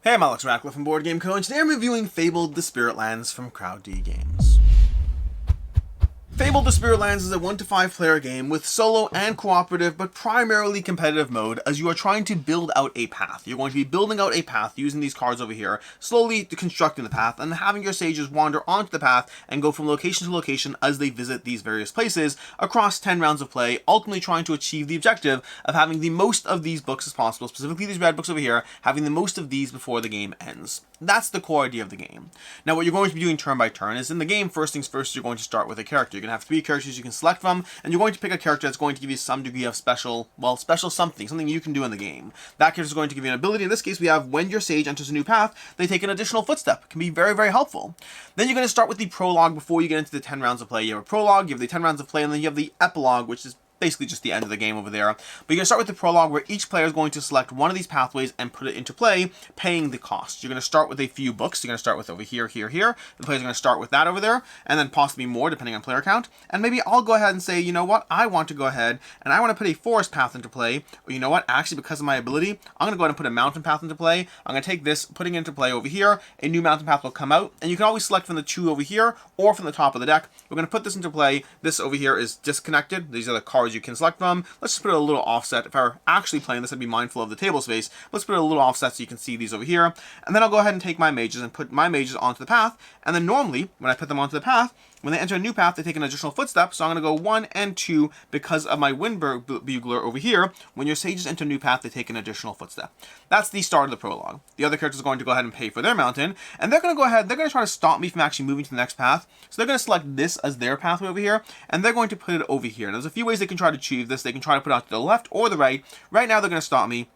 Hey, I'm Alex Ratcliffe from Board Game Co. and today I'm reviewing Fabled the Spirit Lands from Crowd D Games. Fabled the Spirit Lands is a 1 to 5 player game with solo and cooperative but primarily competitive mode as you are trying to build out a path. You're going to be building out a path using these cards over here, slowly constructing the path and having your sages wander onto the path and go from location to location as they visit these various places across 10 rounds of play, ultimately trying to achieve the objective of having the most of these books as possible, specifically these red books over here, having the most of these before the game ends. That's the core idea of the game. Now what you're going to be doing turn by turn is in the game, first things first, you're going to start with a character. You're going to have 3 characters you can select from, and you're going to pick a character that's going to give you some degree of special something you can do in the game. That character is going to give you an ability. In this case, we have when your sage enters a new path, they take an additional footstep. It can be very, very helpful. Then you're going to start with the prologue before you get into the 10 rounds of play. You have a prologue, you have the 10 rounds of play, and then you have the epilogue, which is basically just the end of the game over there. But you're going to start with the prologue where each player is going to select one of these pathways and put it into play, paying the cost. You're going to start with a few books. You're going to start with over here, here. The player's going to start with that over there, and then possibly more depending on player count. And maybe I'll go ahead and say, you know what, I want to go ahead and I want to put a forest path into play. Or you know what, actually because of my ability, I'm going to go ahead and put a mountain path into play. I'm going to take this, putting it into play over here. A new mountain path will come out, and you can always select from the 2 over here or from the top of the deck. We're going to put this into play. This over here is disconnected. These are the cards you can select from. Let's just put a little offset. If I were actually playing this, I'd be mindful of the table space. Let's put a little offset so you can see these over here. And then I'll go ahead and take my mages and put my mages onto the path. And then normally, when I put them onto the path, when they enter a new path, they take an additional footstep. So I'm going to go 1 and 2 because of my wind bugler over here. When your sages enter a new path, they take an additional footstep. That's the start of the prologue. The other characters are going to go ahead and pay for their mountain. And they're going to go ahead, they're going to try to stop me from actually moving to the next path. So they're going to select this as their pathway over here. And they're going to put it over here. And there's a few ways they can try to achieve this. They can try to put it out to the left or the right. Right now, they're going to stop me.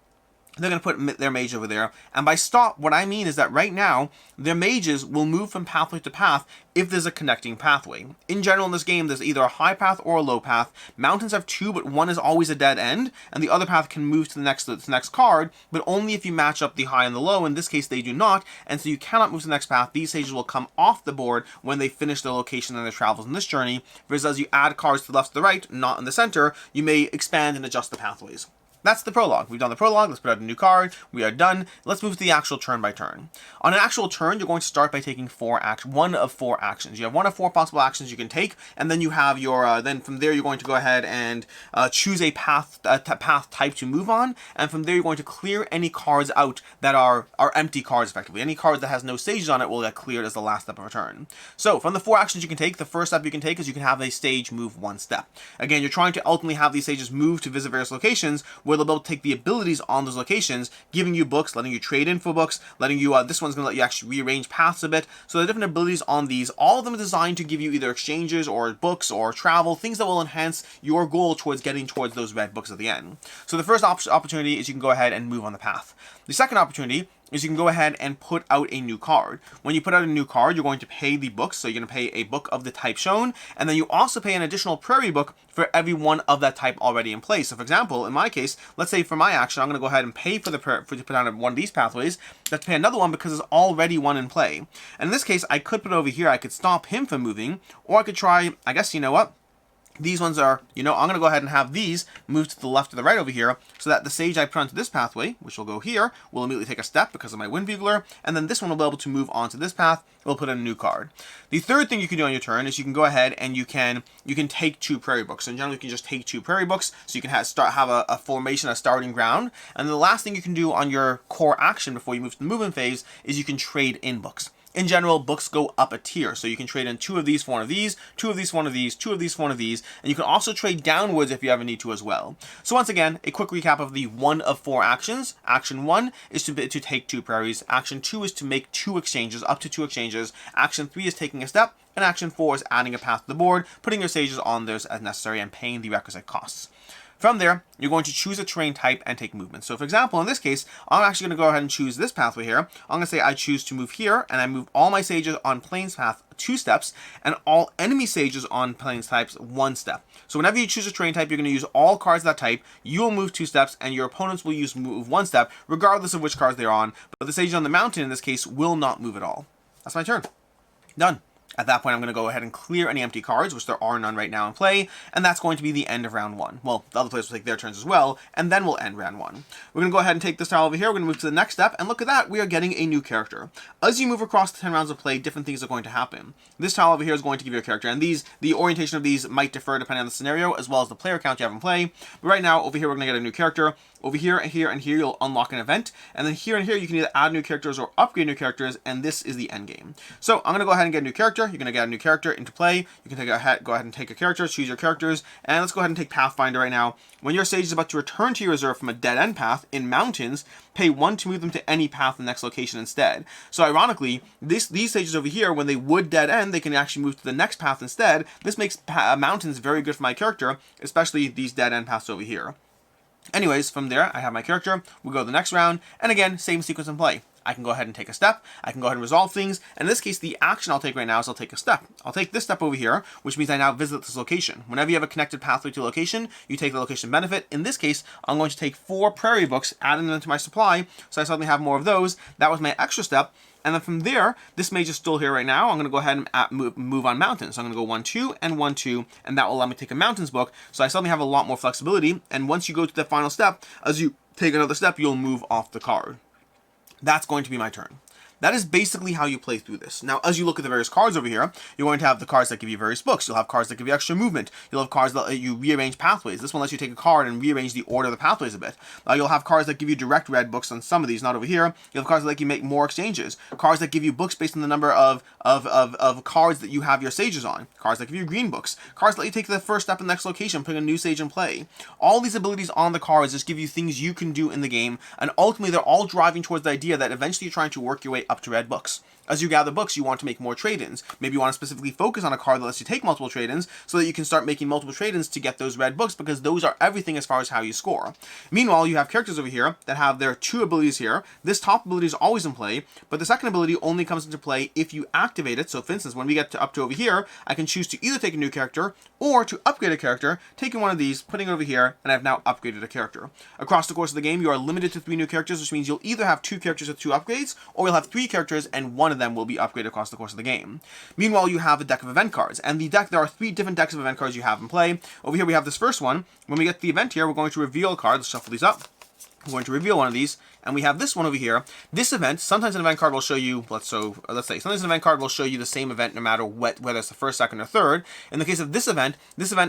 They're going to put their mage over there. And by stop, what I mean is that right now, their mages will move from pathway to path if there's a connecting pathway. In general, in this game, there's either a high path or a low path. Mountains have 2, but one is always a dead end, and the other path can move to the next card, but only if you match up the high and the low. In this case, they do not, and so you cannot move to the next path. These sages will come off the board when they finish their location and their travels in this journey, whereas as you add cards to the left to the right, not in the center, you may expand and adjust the pathways. That's the prologue. We've done the prologue. Let's put out a new card. We are done. Let's move to the actual turn by turn. On an actual turn, you're going to start by taking 1 of 4 actions. You have 1 of 4 possible actions you can take, and then you have your. Then from there, you're going to go ahead and choose a path type to move on, and from there, you're going to clear any cards out that are empty cards. Effectively, any card that has no sages on it will get cleared as the last step of a turn. So from the 4 actions you can take, the first step you can take is you can have a sage move 1 step. Again, you're trying to ultimately have these sages move to visit various locations where they'll be able to take the abilities on those locations, giving you books, letting you trade in for books, letting you, this one's going to let you actually rearrange paths a bit. So the different abilities on these, all of them are designed to give you either exchanges or books or travel, things that will enhance your goal towards getting towards those red books at the end. So the first opportunity is you can go ahead and move on the path. The second opportunity is you can go ahead and put out a new card. When you put out a new card, you're going to pay the books. So you're going to pay a book of the type shown, and then you also pay an additional prairie book for every one of that type already in place. So for example, in my case, let's say for my action, I'm going to go ahead and pay to put out one of these pathways. Let's pay another one because there's already one in play. And in this case, I could put it over here. I could stop him from moving, or I could try, I guess, you know what? These ones are, I'm going to go ahead and have these move to the left or the right over here so that the sage I put onto this pathway, which will go here, will immediately take a step because of my wind bugler, and then this one will be able to move onto this path. We'll put in a new card. The third thing you can do on your turn is you can go ahead and you can take 2 prairie books. So in general, you can just take 2 prairie books so you can have a formation, a starting ground. And the last thing you can do on your core action before you move to the movement phase is you can trade in books. In general, books go up a tier, so you can trade in 2 of these for 1 of these, 2 of these for 1 of these, 2 of these for 1 of these, and you can also trade downwards if you ever need to as well. So once again, a quick recap of the 1 of 4 actions. Action 1 is to take 2 prairies. Action 2 is to make 2 exchanges, up to 2 exchanges. Action 3 is taking a step, and action 4 is adding a path to the board, putting your sages on theirs as necessary, and paying the requisite costs. From there, you're going to choose a terrain type and take movement. So for example, in this case, I'm actually going to go ahead and choose this pathway here. I'm going to say I choose to move here, and I move all my sages on plains path 2 steps, and all enemy sages on plains types 1 step. So whenever you choose a terrain type, you're going to use all cards of that type. You will move 2 steps, and your opponents will move 1 step, regardless of which cards they're on. But the sages on the mountain, in this case, will not move at all. That's my turn. Done. At that point, I'm going to go ahead and clear any empty cards, which there are none right now in play, and that's going to be the end of round 1. Well, the other players will take their turns as well, and then we'll end round 1. We're going to go ahead and take this tile over here, we're going to move to the next step, and look at that, we are getting a new character. As you move across the 10 rounds of play, different things are going to happen. This tile over here is going to give you a character, and the orientation of these might differ depending on the scenario, as well as the player count you have in play. But right now, over here, we're going to get a new character. Over here, and here, and here, you'll unlock an event, and then here and here, you can either add new characters or upgrade new characters, and this is the end game. So I'm going to go ahead and get a new character. You're going to get a new character into play. You can go ahead and take a character, choose your characters, and let's go ahead and take Pathfinder right now. When your sage is about to return to your reserve from a dead-end path in mountains, pay 1 to move them to any path in the next location instead. So ironically, these sages over here, when they would dead-end, they can actually move to the next path instead. This makes mountains very good for my character, especially these dead-end paths over here. Anyways, from there, I have my character, we'll go to the next round, and again, same sequence in play. I can go ahead and take a step, I can go ahead and resolve things, and in this case, the action I'll take right now is I'll take a step. I'll take this step over here, which means I now visit this location. Whenever you have a connected pathway to a location, you take the location benefit. In this case, I'm going to take 4 prairie books, adding them to my supply, so I suddenly have more of those. That was my extra step. And then from there, this mage is still here right now. I'm going to go ahead and move on mountains. So I'm going to go 1, 2, and 1, 2, and that will allow me to take a mountains book. So I suddenly have a lot more flexibility. And once you go to the final step, as you take another step, you'll move off the card. That's going to be my turn. That is basically how you play through this. Now, as you look at the various cards over here, you're going to have the cards that give you various books. You'll have cards that give you extra movement. You'll have cards that let you rearrange pathways. This one lets you take a card and rearrange the order of the pathways a bit. You'll have cards that give you direct red books on some of these, not over here. You'll have cards that let you make more exchanges. Cards that give you books based on the number of cards that you have your sages on. Cards that give you green books. Cards that let you take the first step in the next location, putting a new sage in play. All these abilities on the cards just give you things you can do in the game, and ultimately they're all driving towards the idea that eventually you're trying to work your way up to red books. As you gather books, you want to make more trade-ins. Maybe you want to specifically focus on a card that lets you take multiple trade-ins so that you can start making multiple trade-ins to get those red books, because those are everything as far as how you score. Meanwhile, you have characters over here that have their 2 abilities here. This top ability is always in play, but the second ability only comes into play if you activate it. So for instance, when we get up to over here, I can choose to either take a new character or to upgrade a character, taking one of these, putting it over here, and I've now upgraded a character. Across the course of the game, you are limited to 3 new characters, which means you'll either have 2 characters with 2 upgrades, or you'll have 3 characters and one of them will be upgraded across the course of the game. Meanwhile, you have a deck of event cards, and there are 3 different decks of event cards you have in play. Over here we have this first one. When we get to the event here, we're going to reveal a card. Let's shuffle these up. We're going to reveal one of these, and we have this one over here. This event, sometimes an event card will show you, let's say, sometimes an event card will show you the same event no matter whether it's the first, second, or third. In the case of this event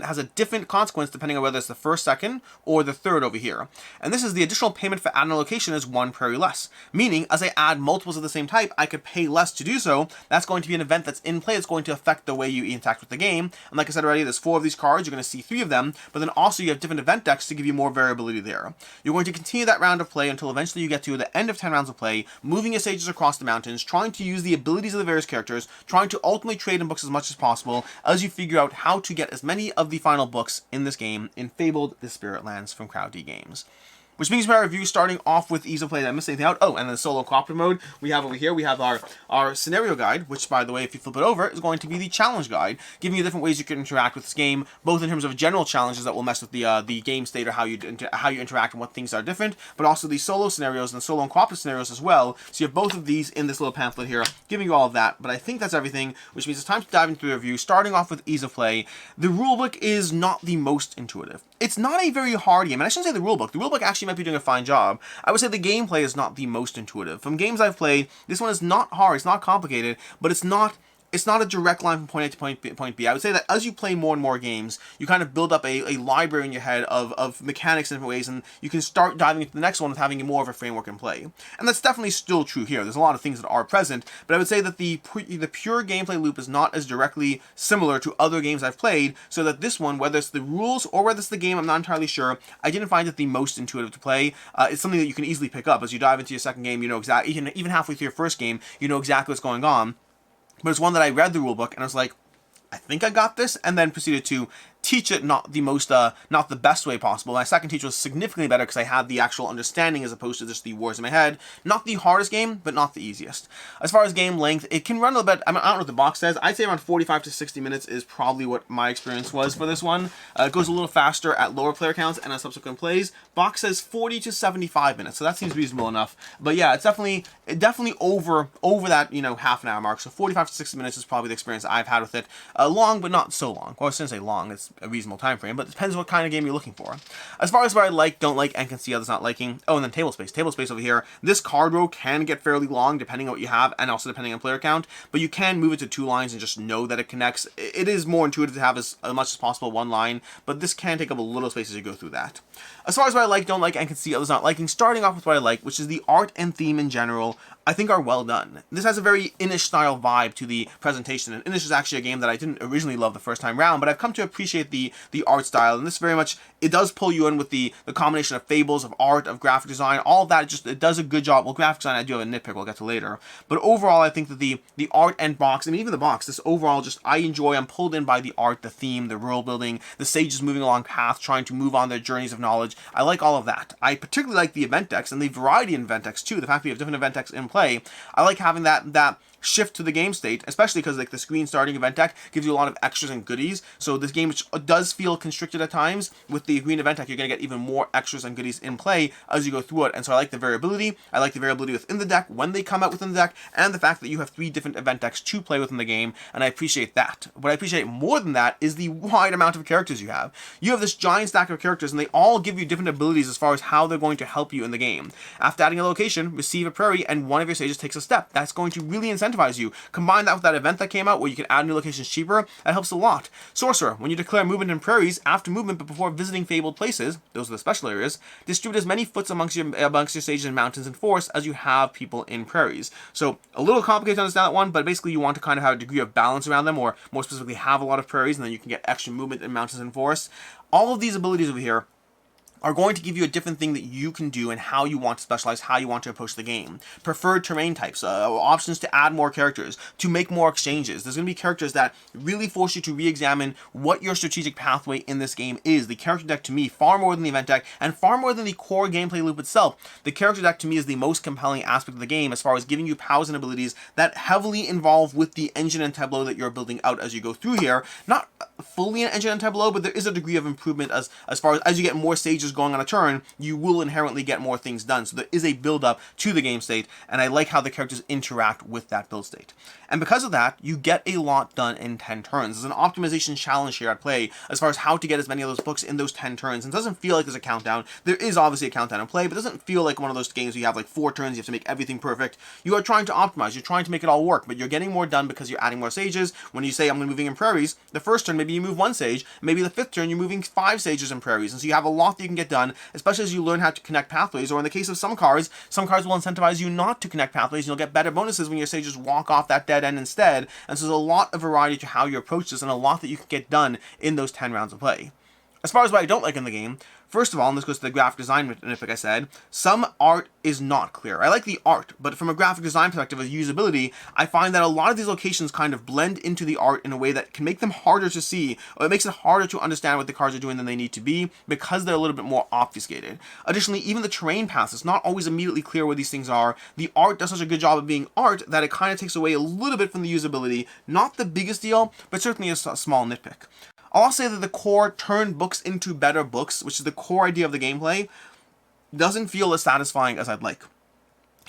has a different consequence depending on whether it's the first, second, or the third over here. And this is the additional payment for adding a location is 1 prairie less. Meaning, as I add multiples of the same type, I could pay less to do so. That's going to be an event that's in play. It's going to affect the way you interact with the game. And like I said already, there's 4 of these cards. You're going to see 3 of them, but then also you have different event decks to give you more variability there. You're going to continue that round of play until eventually you get to the end of 10 rounds of play, moving your sages across the mountains, trying to use the abilities of the various characters, trying to ultimately trade in books as much as possible as you figure out how to get as many of the final books in this game in Fabled, the Spirit Lands from Crowd D Games. Which brings me to our review, starting off with ease of play. Did I miss anything out? Oh, and then solo cooperative mode. We have over here, we have our scenario guide, which, by the way, if you flip it over, is going to be the challenge guide, giving you different ways you can interact with this game, both in terms of general challenges that will mess with the game state or how you interact and what things are different, but also the solo scenarios and the solo and cooperative scenarios as well. So you have both of these in this little pamphlet here, giving you all of that. But I think that's everything, which means it's time to dive into the review, starting off with ease of play. The rulebook is not the most intuitive. It's not a very hard game, and I shouldn't say the rulebook. The rulebook actually might be doing a fine job. I would say the gameplay is not the most intuitive. From games I've played, this one is not hard, it's not complicated, but it's not a direct line from point A to point B. I would say that as you play more and more games, you kind of build up a library in your head of mechanics in different ways, and you can start diving into the next one with having more of a framework in play. And that's definitely still true here. There's a lot of things that are present, but I would say that the pure gameplay loop is not as directly similar to other games I've played, so that this one, whether it's the rules or whether it's the game, I'm not entirely sure, I didn't find it the most intuitive to play. It's something that you can easily pick up. As you dive into your second game, you know exactly, even halfway through your first game, you know exactly what's going on. But it's one that I read the rulebook and I was like, I think I got this, and then proceeded to teach it not the best way possible. My second teach was significantly better because I had the actual understanding as opposed to just the words in my head. Not the hardest game, but not the easiest. As far as game length, it can run a little bit. I don't know what the box says. I'd say around 45 to 60 minutes is probably what my experience was for this one. It goes a little faster at lower player counts and on subsequent plays. Box says 40 to 75 minutes, so that seems reasonable enough. But yeah, it's definitely over that, half an hour mark. So 45 to 60 minutes is probably the experience I've had with it. Long, but not so long. Well, I shouldn't say long. It's a reasonable time frame, but it depends what kind of game you're looking for. As far as what I like, don't like, and can see others not liking. Oh, and then table space. Table space over here. This card row can get fairly long depending on what you have, and also depending on player count, but you can move it to 2 lines and just know that it connects. It is more intuitive to have as much as possible 1 line, but this can take up a little space as you go through that. As far as what I like, don't like, and can see others not liking, starting off with what I like, which is the art and theme in general, I think are well done. This has a very Inish style vibe to the presentation, and Inish is actually a game that I didn't originally love the first time round, but I've come to appreciate the art style, and this very much, it does pull you in with the combination of fables, of art, of graphic design, all of that, it does a good job. Well, graphic design I do have a nitpick we'll get to later, but overall I think that the art and box, even the box, this overall I'm pulled in by the art, the theme, the world building, the sages moving along paths, trying to move on their journeys of knowledge. I like all of that. I particularly like the event decks, and the variety in event decks too, the fact that we have different event decks in play. I like having that shift to the game state, especially because the screen starting event deck gives you a lot of extras and goodies. So this game, which does feel constricted at times, with the green event deck, you're going to get even more extras and goodies in play as you go through it. And so I like the variability. I like the variability within the deck, when they come out within the deck, and the fact that you have 3 different event decks to play within the game, and I appreciate that. What I appreciate more than that is the wide amount of characters you have. You have this giant stack of characters, and they all give you different abilities as far as how they're going to help you in the game. After adding a location, receive a prairie, and one of your sages takes a step. That's going to really incentivize you. Combine that with that event that came out where you can add new locations cheaper, that helps a lot. Sorcerer, when you declare movement in prairies, after movement but before visiting fabled places, those are the special areas, distribute as many foots amongst your sages in mountains and forests as you have people in prairies. So a little complicated to understand that one, but basically you want to kind of have a degree of balance around them, or more specifically have a lot of prairies, and then you can get extra movement in mountains and forests. All of these abilities over here are going to give you a different thing that you can do and how you want to specialize, how you want to approach the game. Preferred terrain types, options to add more characters, to make more exchanges. There's going to be characters that really force you to re-examine what your strategic pathway in this game is. The character deck, to me, far more than the event deck, and far more than the core gameplay loop itself. The character deck, to me, is the most compelling aspect of the game as far as giving you powers and abilities that heavily involve with the engine and tableau that you're building out as you go through here. Not fully an engine and tableau, but there is a degree of improvement as far as you get more sages going on a turn, you will inherently get more things done. So there is a build up to the game state, and I like how the characters interact with that build state. And because of that, you get a lot done in 10 turns. There's an optimization challenge here at play as far as how to get as many of those books in those 10 turns. And it doesn't feel like there's a countdown. There is obviously a countdown in play, but it doesn't feel like one of those games where you have like 4 turns, you have to make everything perfect. You are trying to optimize, you're trying to make it all work, but you're getting more done because you're adding more sages. When you say I'm moving in prairies, the first turn maybe you move 1 sage, maybe the 5th turn you're moving 5 sages in prairies. And so you have a lot that you can get done, especially as you learn how to connect pathways, or in the case of some cards will incentivize you not to connect pathways, and you'll get better bonuses when your sages walk off that dead end instead. And so there's a lot of variety to how you approach this, and a lot that you can get done in those 10 rounds of play. As far as what I don't like in the game, first of all, and this goes to the graphic design, like I said, some art is not clear. I like the art, but from a graphic design perspective of usability, I find that a lot of these locations kind of blend into the art in a way that can make them harder to see, or it makes it harder to understand what the cards are doing than they need to be, because they're a little bit more obfuscated. Additionally, even the terrain paths, it's not always immediately clear where these things are. The art does such a good job of being art that it kind of takes away a little bit from the usability. Not the biggest deal, but certainly a small nitpick. I'll say that the core turn books into better books, which is the core idea of the gameplay, doesn't feel as satisfying as I'd like.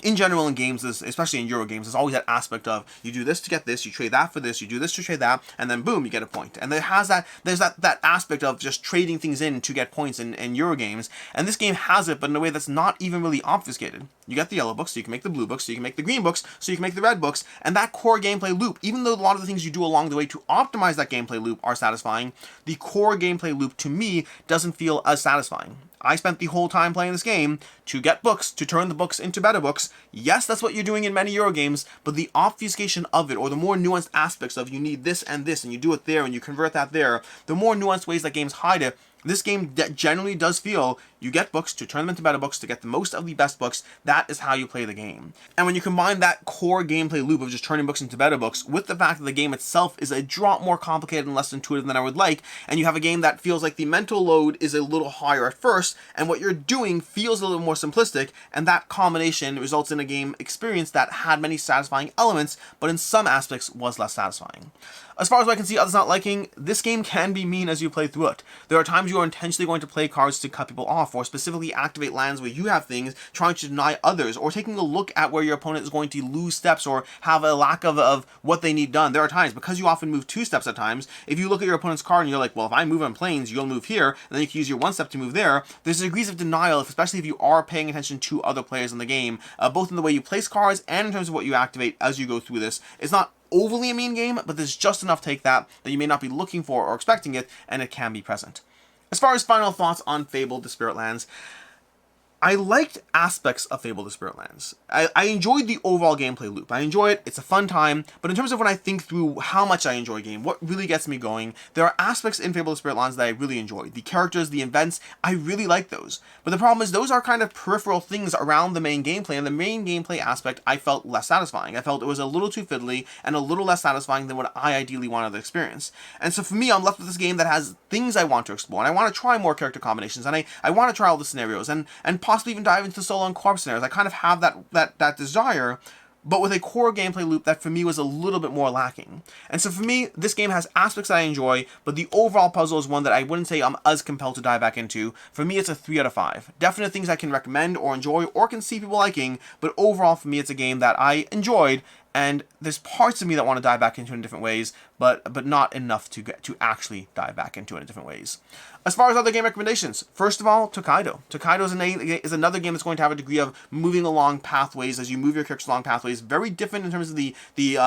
In general, in games, especially in Euro games, there's always that aspect of you do this to get this, you trade that for this, you do this to trade that, and then boom, you get a point. And there's that aspect of just trading things in to get points in Euro games, and this game has it, but in a way that's not even really obfuscated. You get the yellow books, so you can make the blue books, so you can make the green books, so you can make the red books, and that core gameplay loop, even though a lot of the things you do along the way to optimize that gameplay loop are satisfying, the core gameplay loop, to me, doesn't feel as satisfying. I spent the whole time playing this game to get books, to turn the books into better books. Yes, that's what you're doing in many Euro games, but the obfuscation of it, or the more nuanced aspects of you need this, and you do it there, and you convert that there, the more nuanced ways that games hide it, This game generally does feel you get books to turn them into better books to get the most of the best books. That is how you play the game. And when you combine that core gameplay loop of just turning books into better books with the fact that the game itself is a drop more complicated and less intuitive than I would like, and you have a game that feels like the mental load is a little higher at first, and what you're doing feels a little more simplistic, and that combination results in a game experience that had many satisfying elements, but in some aspects was less satisfying. As far as I can see others not liking, this game can be mean as you play through it. There are times you are intentionally going to play cards to cut people off, or specifically activate lands where you have things, trying to deny others, or taking a look at where your opponent is going to lose steps or have a lack of what they need done. There are times, because you often move 2 steps at times, if you look at your opponent's card and you're like, well, if I move on planes, you'll move here, and then you can use your 1 step to move there, there's degrees of denial, especially if you are paying attention to other players in the game, both in the way you place cards and in terms of what you activate as you go through this. It's not overly a mean game, but there's just enough take that you may not be looking for or expecting it, and it can be present. As far as final thoughts on Fabled the Spirit Lands, I liked aspects of Fabled the Spirit Lands. I enjoyed the overall gameplay loop. I enjoy it, it's a fun time, but in terms of when I think through how much I enjoy a game, what really gets me going, there are aspects in Fabled the Spirit Lands that I really enjoy. The characters, the events, I really like those. But the problem is those are kind of peripheral things around the main gameplay, and the main gameplay aspect I felt less satisfying. I felt it was a little too fiddly and a little less satisfying than what I ideally wanted to experience. And so for me, I'm left with this game that has things I want to explore, and I want to try more character combinations, and I want to try all the scenarios, and possibly even dive into solo and co-op scenarios. I kind of have that desire, but with a core gameplay loop that for me was a little bit more lacking. And so for me, this game has aspects that I enjoy, but the overall puzzle is one that I wouldn't say I'm as compelled to dive back into. For me, it's a 3 out of 5. Definite things I can recommend or enjoy or can see people liking, but overall for me, it's a game that I enjoyed, and there's parts of me that want to dive back into it in different ways, but not enough to actually dive back into it in different ways. As far as other game recommendations, first of all, Tokaido. Tokaido is another game that's going to have a degree of moving along pathways as you move your characters along pathways. Very different in terms of the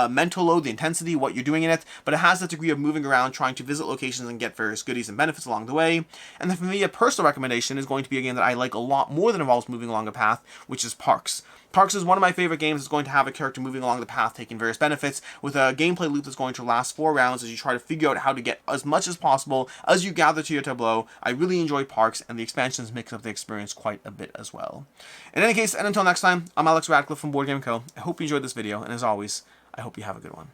mental load, the intensity, what you're doing in it, but it has that degree of moving around, trying to visit locations and get various goodies and benefits along the way. And then for me, a personal recommendation is going to be a game that I like a lot more than involves moving along a path, which is Parks. Parks is one of my favorite games. It's going to have a character moving along the path, taking various benefits, with a gameplay loop that's going to last 4 rounds as you try to figure out how to get as much as possible as you gather to your tableau. I really enjoy Parks, and the expansions mix up the experience quite a bit as well. In any case, and until next time, I'm Alex Radcliffe from Board Game Co. I hope you enjoyed this video, and as always, I hope you have a good one.